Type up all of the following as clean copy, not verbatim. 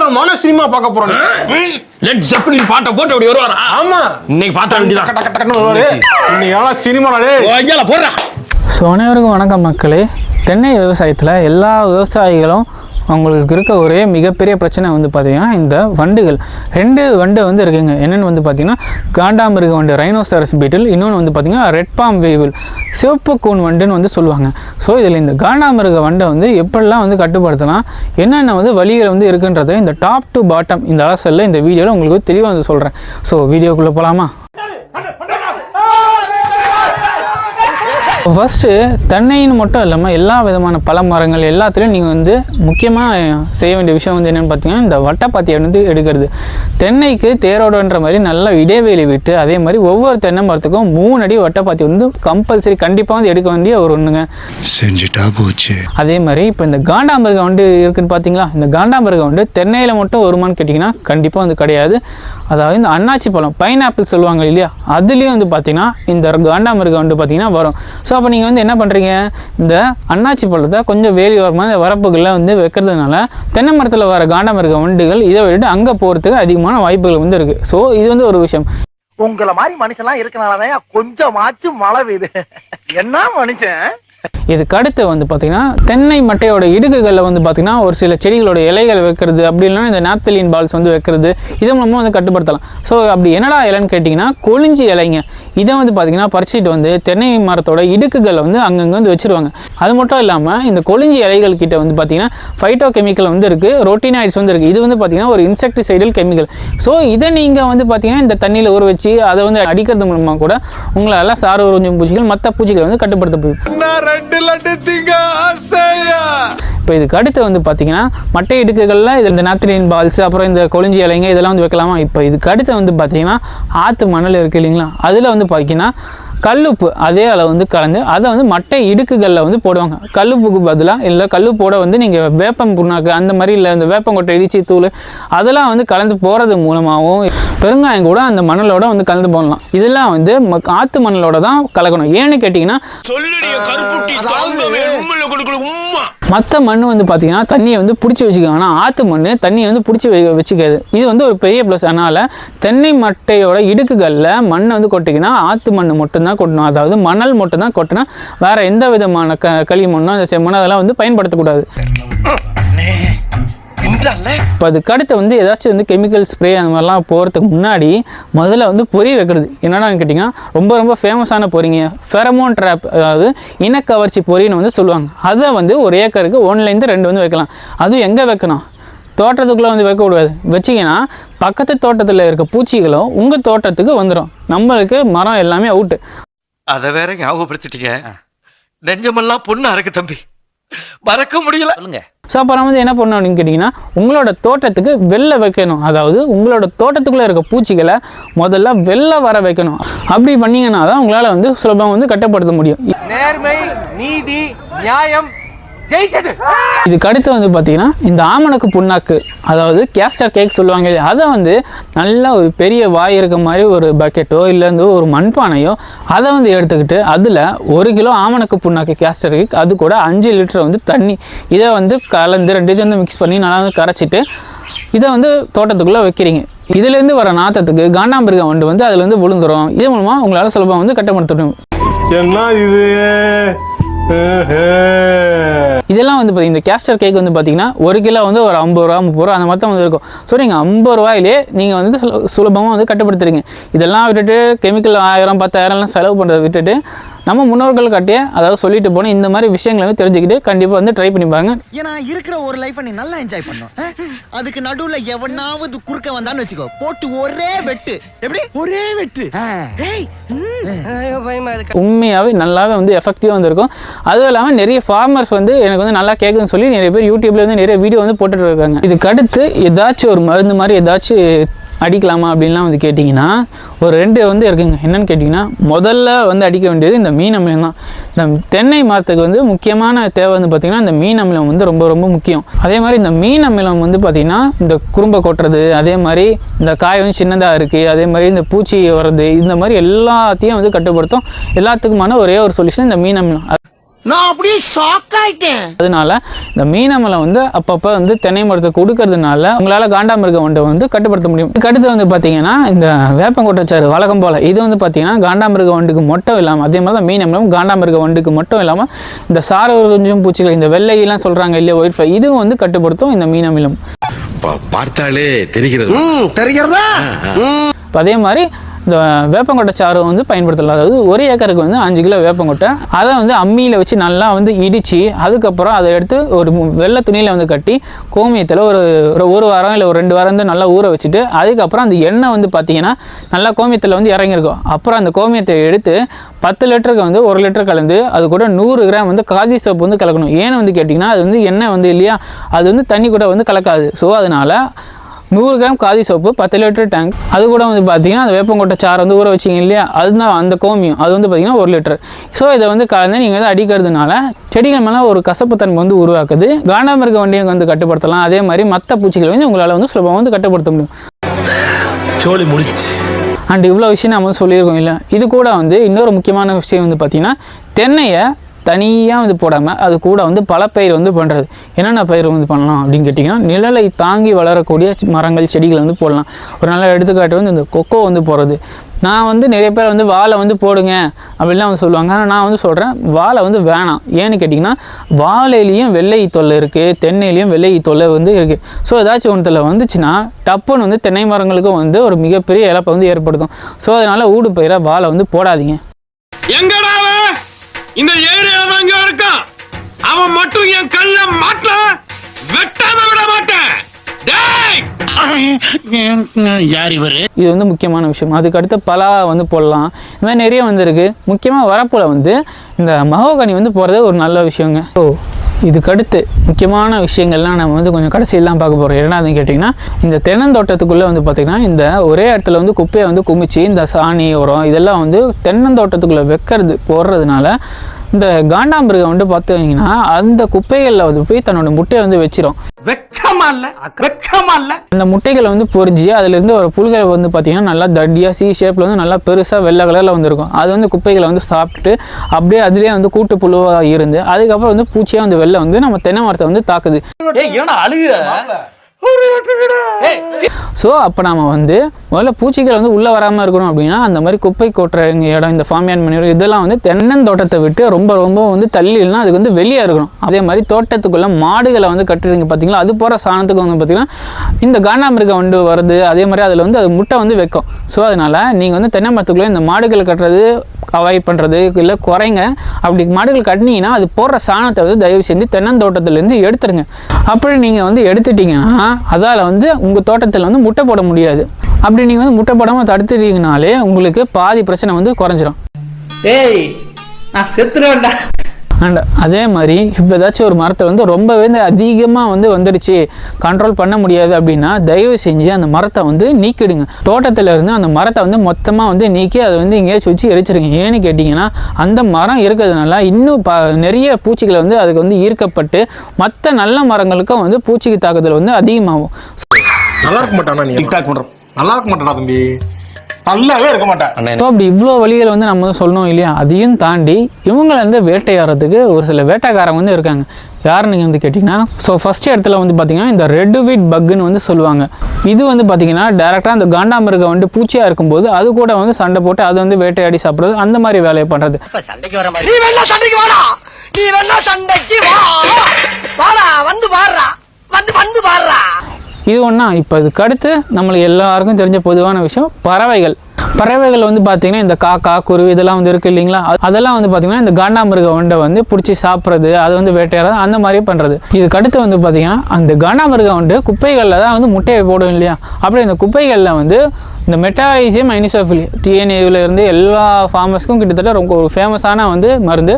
பயங்கரமான சினிமா பார்க்க போறோம். லெட் ஜெப்பலின் பாட்டை போட்டு அப்படி வருவாரா? ஆமா, இன்னைக்கு பார்த்தா வேண்டியதான். டக்கு டக்கு டக்குன்னு வருவாரு. இன்னைக்கு எல்லாம் சினிமாடே போடுறா. ஸோ அனைவருக்கும் வணக்கம் மக்களே. தென்னை விவசாயத்தில் எல்லா விவசாயிகளும் அவங்களுக்கு இருக்க ஒரே மிகப்பெரிய பிரச்சனை வந்து பார்த்திங்கன்னா இந்த வண்டுகள். 2 வண்டு வந்து இருக்குங்க. என்னென்னு வந்து பார்த்திங்கன்னா காண்டாமிருக வண்டு ரைனோசரஸ் பீட்டில், இன்னொன்று வந்து பார்த்திங்கன்னா ரெட் பாம் வீவில் சிவப்பு கூன் வண்டுன்னு வந்து சொல்லுவாங்க. ஸோ இதில் இந்த காண்டாமிருக வண்டை வந்து எப்படிலாம் வந்து கட்டுப்படுத்தலாம், என்னென்ன வந்து வழிகள் வந்து இருக்குன்றதை இந்த டாப் டு பாட்டம் இந்த அலசலில் இந்த வீடியோவில் உங்களுக்கு தெளிவாக வந்து சொல்கிறேன். ஸோ வீடியோக்குள்ளே போகலாமா? ஃபஸ்ட்டு தென்னைன்னு மட்டும் இல்லாமல் எல்லா விதமான பல மரங்கள் எல்லாத்துலேயும் நீங்கள் வந்து முக்கியமாக செய்ய வேண்டிய விஷயம் வந்து என்னென்னு பார்த்தீங்கன்னா இந்த வட்டைப்பாத்தியை வந்து எடுக்கிறது. தென்னைக்கு தேரோடன்ற மாதிரி நல்லா இடைவெளி விட்டு அதே மாதிரி ஒவ்வொரு தென்னை மரத்துக்கும் 3 அடி வட்டைப்பாத்தி வந்து கம்பல்சரி கண்டிப்பாக வந்து எடுக்க வேண்டிய ஒரு ஒன்றுங்க. செஞ்சுட்டா போச்சு. அதே மாதிரி இப்போ இந்த காண்டாமிருக வண்டு இருக்குன்னு பார்த்தீங்களா, இந்த காண்டாமிருக வண்டு தென்னையில் மட்டும் வருமானு கேட்டிங்கன்னா கண்டிப்பாக வந்து கிடையாது. அதாவது இந்த அன்னாச்சி பழம் பைனாப்பிள் சொல்லுவாங்க இல்லையா, அதுலேயும் வந்து பார்த்திங்கன்னா இந்த காண்டாமிருக வண்டு பார்த்திங்கன்னா வரும். ஸோ அப்போ நீங்கள் வந்து என்ன பண்ணுறீங்க, இந்த அன்னாச்சி பழத்தை கொஞ்சம் வேலி ஓரமாக வரப்புகளில் வந்து வைக்கிறதுனால தென்னை மரத்தில் வர காண்டாமிருக வண்டுகள் இதை விட்டு அங்கே போகிறதுக்கு அதிகமான வாய்ப்புகள் வந்து இருக்குது. ஸோ இது வந்து ஒரு விஷயம். உங்களை மாதிரி மனுஷன்லாம் இருக்கனாலதான் கொஞ்சமாச்சும் மழை பெய்யுது. என்ன மனுஷன். இதுக்கு அடுத்து வந்து பார்த்திங்கன்னா தென்னை மட்டையோட இடுக்குகளில் வந்து பார்த்திங்கன்னா ஒரு சில செடிகளோட இலைகள் வைக்கிறது, அப்படி இல்லைன்னா இந்த நாப்தலின் பால்ஸ் வந்து வைக்கிறது, இதை மூலமாக வந்து கட்டுப்படுத்தலாம். ஸோ அப்படி என்னடா இலைன்னு கேட்டிங்கன்னா கொளிஞ்சி இலைங்க. இதை வந்து பார்த்திங்கன்னா பறிச்சுட்டு வந்து தென்னை மரத்தோட இடுக்குகளை வந்து அங்கங்கே வந்து வச்சுருவாங்க. அது மட்டும் இல்லாமல் இந்த கொளிஞ்சி இலைகள் கிட்ட வந்து பார்த்திங்கன்னா ஃபைட்டோ கெமிக்கல் வந்து இருக்குது, ரொட்டினாய்ட்ஸ் வந்து இருக்குது. இது வந்து பார்த்திங்கன்னா ஒரு இன்செக்டிசைடல் கெமிக்கல். ஸோ இதை நீங்கள் வந்து பார்த்திங்கன்னா இந்த தண்ணியில் ஊற வச்சு அதை வந்து அடிக்கிறது மூலமாக கூட உங்களால் சாறு உறிஞ்சும் பூச்சிகள் மற்ற பூச்சிகளை வந்து கட்டுப்படுத்தப்படுது. இப்போ இதுக்கு அடுத்து வந்து பார்த்தீங்கன்னா மட்டை இடுக்குகளில் இது இந்த நாப்தலின் பால்ஸ் அப்புறம் இந்த கொளிஞ்சி இலைங்க இதெல்லாம் வந்து வைக்கலாமா. இப்போ இதுக்கு அடுத்து வந்து பார்த்தீங்கன்னா ஆற்று மணல் இருக்குது இல்லைங்களா, அதில் வந்து பார்த்தீங்கன்னா கல்லுப்பு அதே அளவு வந்து கலந்து அதை வந்து மட்டை இடுக்குகளில் வந்து போடுவாங்க. கல்லுப்புக்கு பதிலாக இல்லை கல்லுப்போட வந்து நீங்கள் வேப்பம் புண்ணாக்கு அந்த மாதிரி இல்லை இந்த வேப்பங்கொட்டை இடிச்சி தூள் அதெல்லாம் வந்து கலந்து போகிறது மூலமாகவும் பெருங்காயம் கூட அந்த மணலோட வந்து கலந்து போடலாம். இதெல்லாம் வந்து ஆற்று மணலோட தான் கலக்கணும். ஏன்னு கேட்டிங்கன்னா மற்ற மண் வந்து பார்த்தீங்கன்னா தண்ணியை வந்து பிடிச்சி வச்சுக்கோங்க, ஆனால் ஆற்று மண் தண்ணியை வந்து பிடிச்சி வச்சுக்காது. இது வந்து ஒரு பெரிய ப்ளஸ். அதனால் தென்னை மட்டையோட இடுக்குகளில் மண்ணை வந்து கொட்டிங்கன்னா ஆற்று மண் மட்டும்தான் கொட்டணும். அதாவது மணல் மட்டும்தான் கொட்டினா வேறு எந்த விதமான களிமண்ணோ அந்த செம்மண்ணோ அதெல்லாம் வந்து பயன்படுத்தக்கூடாது. இப்போ அதுக்கு அடுத்து வந்து ஏதாச்சும் வந்து கெமிக்கல் ஸ்ப்ரே அந்த மாதிரிலாம் போகிறதுக்கு முன்னாடி முதல்ல வந்து பொறி வைக்கிறது. என்னென்னு கேட்டிங்கன்னா ரொம்ப ஃபேமஸான பொறிங்க ஃபெரமோன் ட்ராப், அதாவது இனக்கவர்ச்சி பொறின்னு வந்து சொல்லுவாங்க. அதை வந்து ஒரு ஏக்கருக்கு 1லேருந்து 2 வந்து வைக்கலாம். அதுவும் எங்கே வைக்கணும், தோட்டத்துக்குள்ளே வந்து வைக்கக்கூடாது. வச்சிங்கன்னா பக்கத்து தோட்டத்தில் இருக்க பூச்சிகளும் உங்கள் தோட்டத்துக்கு வந்துடும். நம்மளுக்கு மரம் எல்லாமே அவுட்டு. அதை வேற ஞாபகப்படுத்திட்டீங்க. நெஞ்சமெல்லாம் பொண்ணா இருக்கு தம்பி, மறக்க முடியல. ஸோ அப்புறம் வந்து என்ன பண்ணணும் அப்படின்னு கேட்டிங்கன்னா உங்களோட தோட்டத்துக்கு வெளில வைக்கணும். அதாவது உங்களோட தோட்டத்துக்குள்ளே இருக்க பூச்சிகளை முதல்ல வெளில வர வைக்கணும். அப்படி பண்ணிங்கன்னா தான் உங்களால் வந்து சுலபமாக வந்து கட்டுப்படுத்த முடியும். நேர்மை, நீதி, நியாயம் ஜெயிச்சது. இதுக்கு அடுத்து வந்து பார்த்தீங்கன்னா இந்த ஆமணக்கு புண்ணாக்கு, அதாவது கேஸ்டர் கேக் சொல்லுவாங்க, அதை வந்து நல்லா ஒரு பெரிய வாய் இருக்க மாதிரி ஒரு பக்கெட்டோ இல்லை வந்து ஒரு மண்பானையோ அதை வந்து எடுத்துக்கிட்டு அதில் 1 கிலோ ஆமணக்கு புண்ணாக்கு கேஸ்டர் கேக் அது கூட 5 லிட்டர் வந்து தண்ணி இதை வந்து கலந்து 2 வந்து மிக்ஸ் பண்ணி நல்லா வந்து கரைச்சிட்டு இதை வந்து தோட்டத்துக்குள்ளே வைக்கிறீங்க. இதுலேருந்து வர நாற்றத்துக்கு காண்டாமிருக வண்டு வந்து அதில் வந்து விழுந்துடும். இது மூலமாக உங்களால் சுலபமாக வந்து கட்டுப்படுத்த முடியும். என்ன இது இதெல்லாம் வந்து இந்த கேஸ்டர் கேக் வந்து பார்த்தீங்கன்னா 1 கிலோ வந்து ஒரு 50 ரூபா 30 ரூபா அந்த மாதிரி தான் வந்து இருக்கும். ஸோ நீங்கள் 50 ரூபாயிலே நீங்கள் வந்து சுலபமாக வந்து கட்டுப்படுத்துறீங்க. இதெல்லாம் விட்டுட்டு கெமிக்கல் 1000 10,000 செலவு பண்ணுறதை விட்டுட்டு நம்ம முன்னோர்கள் காட்டியே அதாவது சொல்லிட்டு போன இந்த மாதிரி விஷயங்களை வந்து தெரிஞ்சுக்கிட்டு கண்டிப்பாக வந்து ட்ரை பண்ணி பாருங்க. ஏன்னா இருக்கிற ஒரு லைஃபை நீ நல்லா என்ஜாய் பண்ணும். அதுக்கு நடுவுல எவனாவது குறுக்க வந்தான்னு வச்சுக்கோ, போட்டு ஒரே வெட்டு. எப்படி ஒரே வெட்டு. உண்மையாகவே நல்லாவே வந்து எஃபெக்டிவாக வந்துருக்கும். அதுவும் இல்லாமல் நிறைய ஃபார்மர்ஸ் வந்து எனக்கு வந்து நல்லா கேட்குதுன்னு சொல்லி நிறைய பேர் யூடியூப்ல வந்து நிறைய வீடியோ வந்து போட்டுட்டு இருக்காங்க. இதுக்கு அடுத்து ஏதாச்சும் ஒரு மருந்து மாதிரி ஏதாச்சும் அடிக்கலாமா அப்படின்லாம் வந்து கேட்டிங்கன்னா ஒரு 2 வந்து இருக்குங்க. என்னென்னு கேட்டிங்கன்னா முதல்ல வந்து அடிக்க வேண்டியது இந்த மீன் அமிலம் தான். இந்த தென்னை மரத்துக்கு வந்து முக்கியமான தேவை வந்து பார்த்திங்கன்னா இந்த மீன் அமிலம் வந்து ரொம்ப முக்கியம். அதே மாதிரி இந்த மீன் அமிலம் வந்து பார்த்திங்கன்னா இந்த குறும்பை கொட்டுறது, அதே மாதிரி இந்த காய் வந்து சின்னதாக இருக்குது, அதே மாதிரி இந்த பூச்சி வர்றது, இந்த மாதிரி எல்லாத்தையும் வந்து கட்டுப்படுத்தும். எல்லாத்துக்குமான ஒரே ஒரு சொல்யூஷன் இந்த மீன் அமிலம். நான் அப்படியே ஷாக் ஆயிட்டேன். அதனால இந்த மீனமலை வந்து அப்பப்போ வந்து தென்னை மரத்தை கொடுக்கறதுனால உங்களால் காண்டாமிருக வண்டை வந்து கட்டுப்படுத்த முடியும். இதுக்கடுத்து வந்து பார்த்தீங்கன்னா இந்த வேப்பங்கொட்டைச்சாறு வழக்கம் போல் இது வந்து பார்த்தீங்கன்னா காண்டாமிருக வண்டுக்கு மட்டும் இல்லாமல் அதே மாதிரி தான் மீனமலம் காண்டாமிருக வண்டுக்கு மட்டும் இல்லாமல் இந்த சார கொஞ்சம் பூச்சிகள் இந்த வெள்ளையெல்லாம் சொல்கிறாங்க இல்லையா ஒயிட் ஃப்ளை இதுவும் வந்து கட்டுப்படுத்தும் இந்த மீனமிலம். பார்த்தாலே தெரிகிறது. தெரிகிறதா? அதே மாதிரி இந்த வேப்பங்கொட்டை சாறு வந்து பயன்படுத்தலாம். அதாவது ஒரு ஏக்கருக்கு வந்து 5 கிலோ வேப்பங்கொட்டை அதை வந்து அம்மியில் வச்சு நல்லா வந்து இடித்து அதுக்கப்புறம் அதை எடுத்து ஒரு வெள்ளை துணியில் வந்து கட்டி கோமியத்தில் ஒரு வாரம் இல்லை ஒரு 2 வாரம் வந்து நல்லா ஊற வச்சுட்டு அதுக்கப்புறம் அந்த எண்ணெய் வந்து பார்த்திங்கன்னா நல்லா கோமியத்தில் வந்து இறங்கியிருக்கும். அப்புறம் அந்த கோமியத்தை எடுத்து 10 லிட்டருக்கு வந்து 1 லிட்டர் கலந்து அது கூட 100 கிராம் வந்து காதி சோப்பு வந்து கலக்கணும். ஏன்னு வந்து கேட்டிங்கன்னா அது வந்து எண்ணெய் வந்து இல்லையா அது வந்து தண்ணி கூட வந்து கலக்காது. ஸோ அதனால் 100 gram khadi soap 10 litre tank அது கூட வந்து பார்த்தீங்கன்னா அந்த வேப்பங்கொட்டை சாறு வந்து ஊற வச்சிங்க இல்லையா அதுதான் அந்த கோமியம் அது வந்து பார்த்தீங்கன்னா 1 லிட்டர். ஸோ இதை வந்து கலந்து நீங்கள் வந்து அடிக்கிறதுனால செடிகள் மேலே ஒரு கசப்புத்தன்மை வந்து உருவாக்குது. காண்டாமிருக வண்டியை வந்து கட்டுப்படுத்தலாம். அதே மாதிரி மற்ற பூச்சிகளை வந்து உங்களால் வந்து சுலபமாக வந்து கட்டுப்படுத்த முடியும். சோலி முடிச்சு அண்ட் இவ்வளோ விஷயம் நம்ம வந்து சொல்லியிருக்கோம் இல்லை. இது கூட வந்து இன்னொரு முக்கியமான விஷயம் வந்து பார்த்திங்கன்னா தென்னையை தனியாக வந்து போடாமல் அது கூட வந்து பல பயிர் வந்து பண்ணுறது. என்னென்ன பயிர் வந்து பண்ணலாம் அப்படின்னு கேட்டிங்கன்னா நிழலை தாங்கி வளரக்கூடிய மரங்கள் செடிகள் வந்து போடலாம். ஒரு நல்ல எடுத்துக்காட்டு வந்து இந்த கொக்கோ வந்து போடுறது. நான் வந்து நிறைய பேர் வந்து வாழை வந்து போடுங்க அப்படிலாம் வந்து சொல்லுவாங்க. ஆனால் நான் வந்து சொல்கிறேன் வாழை வந்து வேணாம். ஏன்னு கேட்டிங்கன்னா வாழையிலையும் வெள்ளை தொல்லை இருக்குது தென்னையிலையும் வெள்ளை தொல்லை வந்து இருக்குது. ஸோ ஏதாச்சும் ஒன்றில் வந்துச்சுன்னா டப்புன்னு வந்து தென்னை மரங்களுக்கும் வந்து ஒரு மிகப்பெரிய இழப்பை வந்து ஏற்படுத்தும். ஸோ அதனால் ஊடு பயிரை வாழை வந்து போடாதீங்க. இந்த ஏரியால தாங்க இருக்கான் அவன் மட்டும் என் கல்ல மாட்ட வெட்டாம விட மாட்டேன். யார் இவரு? இது வந்து முக்கியமான விஷயம். அதுக்கு அடுத்து பலா வந்து போடலாம். இந்த மாதிரி நிறைய வந்து இருக்குது. முக்கியமாக வரப்புல வந்து இந்த மகோகனி வந்து போடுறது ஒரு நல்ல விஷயங்க. ஸோ இதுக்கடுத்து முக்கியமான விஷயங்கள்லாம் நம்ம வந்து கொஞ்சம் கடைசியில் தான் பார்க்க போகிறோம். என்னன்னு கேட்டிங்கன்னா இந்த தென்னந்தோட்டத்துக்குள்ளே வந்து பார்த்திங்கன்னா இந்த ஒரே இடத்துல வந்து குப்பையை வந்து குமிச்சு இந்த சாணி உரம் இதெல்லாம் வந்து தென்னந்தோட்டத்துக்குள்ளே போடுறதுனால இந்த காண்டாமிருகம் வந்து பார்த்தீங்கன்னா அந்த குப்பைகளில் வந்து போய் தன்னோட முட்டையை வந்து வச்சிரும். அந்த முட்டைகளை வந்து பொறிஞ்சி அதுலேருந்து ஒரு புல்களை வந்து பார்த்தீங்கன்னா நல்லா தடியாக சி ஷேப்பில் வந்து நல்லா பெருசாக வெள்ளை கலரில் வந்துருக்கும். அது வந்து குப்பைகளை வந்து சாப்பிட்டுட்டு அப்படியே அதுலேயே வந்து கூட்டு புழுவாக இருந்து அதுக்கப்புறம் வந்து பூச்சியாக வந்து வெளில வந்து நம்ம தென்னை மரத்தை வந்து தாக்குது. ஸோ அப்போ நம்ம வந்து முதல்ல பூச்சிகள் வந்து உள்ளே வராமல் இருக்கணும் அப்படின்னா அந்த மாதிரி குப்பை கொட்டுற இடம் இந்த ஃபார்மியான் மணியூர் இதெல்லாம் வந்து தென்னந்தோட்டத்தை விட்டு ரொம்ப ரொம்ப வந்து தள்ளி இல்லைன்னா அதுக்கு வந்து வெளியே இருக்கணும். அதே மாதிரி தோட்டத்துக்குள்ளே மாடுகளை வந்து கட்டுறீங்க பார்த்தீங்களா அது போகிற சாணத்துக்கு வந்து பார்த்திங்கன்னா இந்த காண்டாமிருகம் வந்து வருது. அதே மாதிரி அதில் வந்து அது முட்டை வந்து வைக்கும். ஸோ அதனால் நீங்கள் வந்து தென்னை மரத்துக்குள்ளே இந்த மாடுகளை கட்டுறது அவாய்ட் பண்ணுறது இல்லை குறைங்க. அப்படி மாடுகள் கட்டினீங்கன்னா அது போடுற சாணத்தை வந்து தயவு செஞ்சு தென்னந்தோட்டத்துலேருந்து எடுத்துருங்க. அப்படி நீங்கள் வந்து எடுத்துட்டிங்கன்னா அதால் வந்து உங்கள் தோட்டத்தில் வந்து முட்டை போட முடியாது. அப்படி நீங்கள் வந்து முட்டை போடாமல் தடுத்துட்டீங்கனாலே உங்களுக்கு பாதி பிரச்சனை வந்து குறைஞ்சிரும். நான் செத்துறேன்டா. அண்ட் அதே மாதிரி இப்போ ஏதாச்சும் ஒரு மரத்தை வந்து ரொம்பவே அதிகமாக வந்து வந்துடுச்சு கண்ட்ரோல் பண்ண முடியாது அப்படின்னா தயவு செஞ்சு அந்த மரத்தை வந்து நீக்கிடுங்க. தோட்டத்தில் இருந்து அந்த மரத்தை வந்து மொத்தமாக வந்து நீக்கி அதை வந்து எங்கேயாச்சும் வச்சு எரிச்சிருங்க. ஏன்னு கேட்டிங்கன்னா அந்த மரம் இருக்கிறதுனால இன்னும் நிறைய பூச்சிகளை வந்து அதுக்கு வந்து ஈர்க்கப்பட்டு மற்ற நல்ல மரங்களுக்கும் வந்து பூச்சிக்கு தாக்குதல் வந்து அதிகமாகும். நல்லா இருக்க மாட்டானா நீ டிக்டாக் பண்ற நல்லா இருக்க மாட்டானா தம்பி நல்லாவே இருக்க மாட்டேன். ஸோ அப்படி இவ்வளோ வழிகளை வந்து நம்ம வந்து சொல்லணும் இல்லையா. அதையும் தாண்டி இவங்களை வந்து வேட்டையாடுறதுக்கு ஒரு சில வேட்டைக்காரங்க வந்து இருக்காங்க. யார் நீங்கள் வந்து கேட்டிங்கன்னா ஸோ ஃபஸ்ட் இடத்துல வந்து பார்த்திங்கன்னா இந்த ரெட் வீட் பக்குன்னு வந்து சொல்லுவாங்க. இது வந்து பார்த்திங்கன்னா டேரெக்டாக அந்த காண்டாமிருகம் வந்து பூச்சியாக இருக்கும்போது அது கூட வந்து சண்டை போட்டு அது வந்து வேட்டையாடி சாப்பிட்றது அந்த மாதிரி வேலையை பண்ணுறது. இது ஒன்றா. இப்போ இதுக்கு அடுத்து நம்மளுக்கு எல்லாருக்கும் தெரிஞ்ச பொதுவான விஷயம் பறவைகள் வந்து பார்த்திங்கன்னா இந்த காக்கா குருவி இதெல்லாம் வந்து இருக்குது இல்லைங்களா. அதெல்லாம் வந்து பார்த்திங்கன்னா இந்த காண்டாமிருக வண்டை வந்து பிடிச்சி சாப்பிட்றது அது வந்து வேட்டையாடுறது அந்த மாதிரி பண்ணுறது. இதுக்கு அடுத்து வந்து பார்த்திங்கன்னா அந்த காண்டாமிருக வண்டு குப்பைகளில் தான் வந்து முட்டையை போடும் இல்லையா. அப்படி இந்த குப்பைகளில் வந்து இந்த மெட்டாரைசியம் அனிசோஃபிலி டிஎன்ஏவில் இருந்து எல்லா ஃபார்மர்ஸ்க்கும் கிட்டத்தட்ட ரொம்ப ஒரு ஃபேமஸான வந்து மருந்து.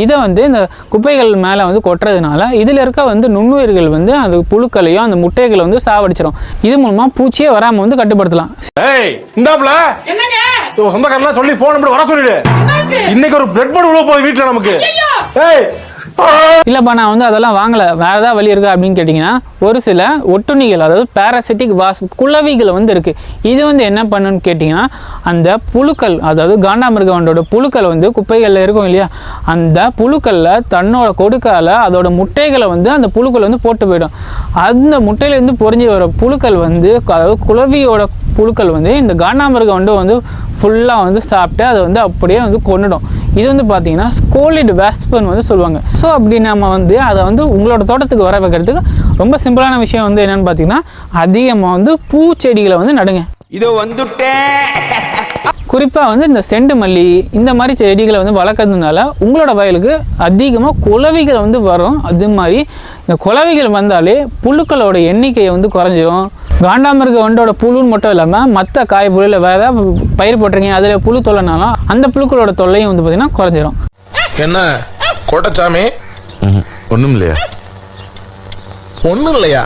இதை வந்து இந்த குப்பைகள் மேலே வந்து கொட்டுறதுனால இதில் இருக்க வந்து நுண்ணுயிர்கள் வந்து அந்த புழுக்களையும் அந்த முட்டைகளை வந்து சாவடிச்சிடும். இது மூலமாக பூச்சியே வராமல் வந்து கட்டுப்படுத்தலாம். சொந்தக்காரெல்லாம் சொல்லி போன் நம்பர் வர சொல்லிடு. இன்னைக்கு ஒரு பிளட் போர்டு உள்ள போய் வீட்டுல நமக்கு இல்லைப்பா நான் வந்து அதெல்லாம் வாங்கலை, வேறு ஏதாவது வழி இருக்கா அப்படின்னு கேட்டிங்கன்னா, ஒரு சில ஒட்டுண்ணிகள், அதாவது பேராசிட்டிக் குளவிகள் வந்து இருக்குது. இது வந்து என்ன பண்ணுன்னு கேட்டிங்கன்னா, அந்த புழுக்கள், அதாவது காண்டாமிருக வண்டோட புழுக்கள் வந்து குப்பைகளில் இருக்கும் இல்லையா, அந்த புழுக்களில் தன்னோட கொடுக்கால அதோட முட்டைகளை வந்து அந்த புழுக்கள் வந்து போட்டு போயிடும். அந்த முட்டையிலேருந்து பொறிஞ்சி வர புழுக்கள் வந்து, அதாவது குளவியோட புழுக்கள் வந்து இந்த காண்டாமிருக வண்டு வந்து ஃபுல்லாக வந்து சாப்பிட்டு அதை வந்து அப்படியே வந்து கொன்னுடும். இது வந்து பார்த்தீங்கன்னா ஸ்கோலிட் வேஸ்பன்னு வந்து சொல்லுவாங்க. ஸோ அப்படி நம்ம வந்து அதை வந்து உங்களோட தோட்டத்துக்கு வர வைக்கிறதுக்கு ரொம்ப சிம்பிளான விஷயம் வந்து என்னென்னு பார்த்தீங்கன்னா, அதிகமாக வந்து பூச்செடிகளை வந்து நடுங்க. இதோ வந்துட்டேன். குறிப்பாக வந்து இந்த செண்டு மல்லி இந்த மாதிரி செடிகளை வந்து வளர்க்கறதுனால உங்களோட வயலுக்கு அதிகமாக குளவிகள் வந்து வரும். அது மாதிரி இந்த குளவிகள் வந்தாலே புழுக்களோட எண்ணிக்கையை வந்து குறைஞ்சிரும். காண்டாமிருக வண்டோட புழுன்னு மட்டும் இல்லாமல் மற்ற காய்பொருளில் வேறு ஏதாவது பயிர் போட்டிருக்கீங்க அதில் புழு தொல்லைனாலும் அந்த புழுக்களோட தொல்லையும் வந்து பார்த்திங்கன்னா குறைஞ்சிரும். என்ன கோட்டச்சாமி? ஒன்றும் இல்லையா? ஒன்றும் இல்லையா?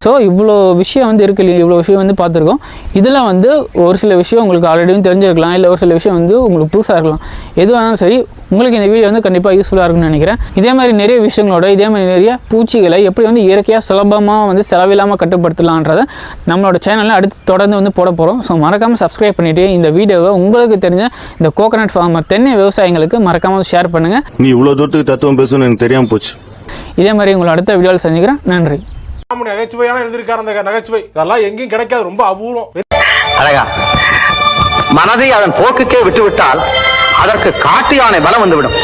ஸோ இவ்வளோ விஷயம் வந்து இருக்கு இல்லையா, இவ்வளோ விஷயம் வந்து பார்த்துருக்கோம். இதில் வந்து ஒரு சில விஷயம் உங்களுக்கு ஆல்ரெடியும் தெரிஞ்சிருக்கலாம், இல்லை ஒரு சில விஷயம் வந்து உங்களுக்கு புதுசாக இருக்கலாம். எதுவானாலும் சரி, உங்களுக்கு இந்த வீடியோ வந்து கண்டிப்பாக யூஸ்ஃபுல்லாக இருக்கும்னு நினைக்கிறேன். இதே மாதிரி நிறைய விஷயங்களோட, இதே மாதிரி நிறைய பூச்சிகளை எப்படி வந்து இயற்கையாக சுலபமாக வந்து செலவில்லாமல் கட்டுப்படுத்தலான்றதை நம்மளோட சேனலில் அடுத்து தொடர்ந்து வந்து போட போகிறோம். ஸோ மறக்காமல் சப்ஸ்கிரைப் பண்ணிவிட்டு இந்த வீடியோவை உங்களுக்கு தெரிஞ்ச இந்த கோகனட் ஃபார்மர் தென்னை விவசாயிகளுக்கு மறக்காமல் ஷேர் பண்ணுங்கள். நீ இவ்வளோ தூரத்துக்கு தத்துவம் பேசணும்னு எனக்கு தெரியாமல் போச்சு. இதே மாதிரி உங்களை அடுத்த வீடியோவில் சந்திக்கிறேன். நன்றி. நகைச்சுவையான எழுதியிருக்காரு அந்த நகைச்சுவை. இதெல்லாம் எங்கேயும் கிடைக்காது, ரொம்ப அபூர்வம். அழகா மனதை அதன் போக்குக்கே விட்டுவிட்டால் அதற்கு காட்டு யானை பலம் வந்துவிடும்.